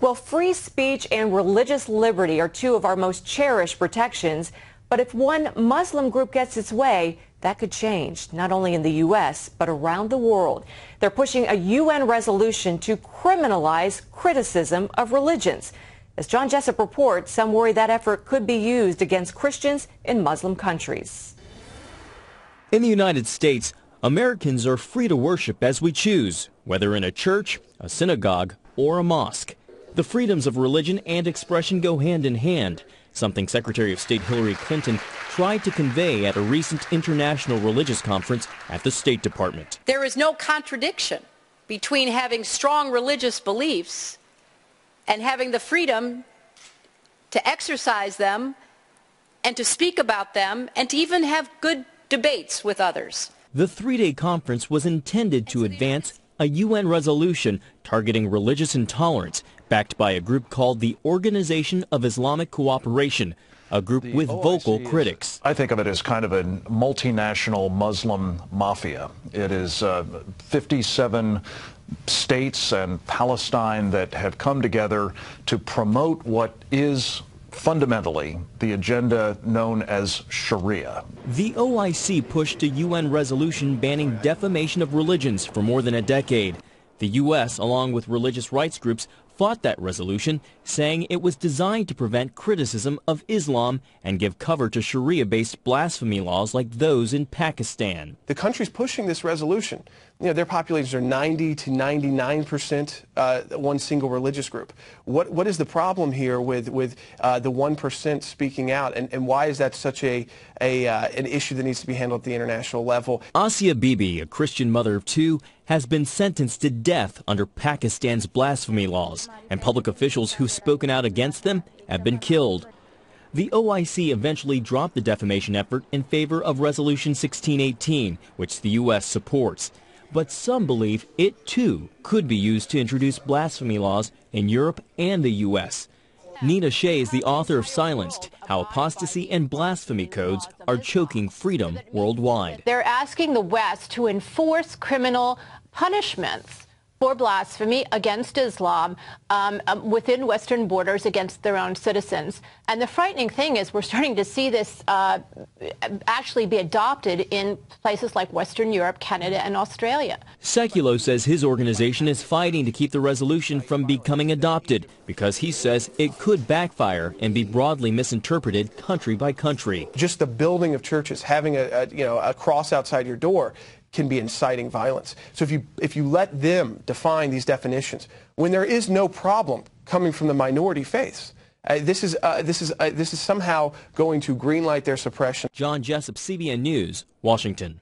Well, free speech and religious liberty are two of our most cherished protections. But if one Muslim group gets its way, that could change, not only in the U.S., but around the world. They're pushing a UN resolution to criminalize criticism of religions. As John Jessup reports, some worry that effort could be used against Christians in Muslim countries. In the United States, Americans are free to worship as we choose, whether in a church, a synagogue, or a mosque. The freedoms of religion and expression go hand in hand, something Secretary of State Hillary Clinton tried to convey at a recent international religious conference at the State Department. There is no contradiction between having strong religious beliefs and having the freedom to exercise them and to speak about them and to even have good debates with others. The three-day conference was intended to advance a UN resolution targeting religious intolerance, backed by a group called the Organization of Islamic Cooperation, a group with vocal critics. I think of it as kind of a multinational Muslim mafia. It is 57 states and Palestine that have come together to promote what is fundamentally the agenda known as Shari'ah. The O.I.C. pushed a UN resolution banning defamation of religions for more than a decade. The U.S., along with religious rights groups, fought that resolution, saying it was designed to prevent criticism of Islam and give cover to Sharia-based blasphemy laws like those in Pakistan. The countries pushing this resolution, their populations are 90 to 99% one single religious group. What is the problem here with the 1% speaking out, and why is that such an issue that needs to be handled at the international level? Asia Bibi, a Christian mother of two, has been sentenced to death under Pakistan's blasphemy laws, and public officials who've spoken out against them have been killed. The O.I.C. eventually dropped the defamation effort in favor of Resolution 1618, which the U.S. supports. But some believe it, too, could be used to introduce blasphemy laws in Europe and the U.S. Nina Shea is the author of Silenced, How Apostasy and Blasphemy Codes Are Choking Freedom Worldwide. They're asking the West to enforce criminal punishments for blasphemy against Islam within Western borders against their own citizens. And the frightening thing is we're starting to see this actually be adopted in places like Western Europe, Canada, and Australia. Sekulow says his organization is fighting to keep the resolution from becoming adopted because he says it could backfire and be broadly misinterpreted country by country. Just the building of churches, having a cross outside your door, can be inciting violence. So if you let them define these definitions, when there is no problem coming from the minority faiths, this is somehow going to greenlight their suppression. John Jessup, CBN News, Washington.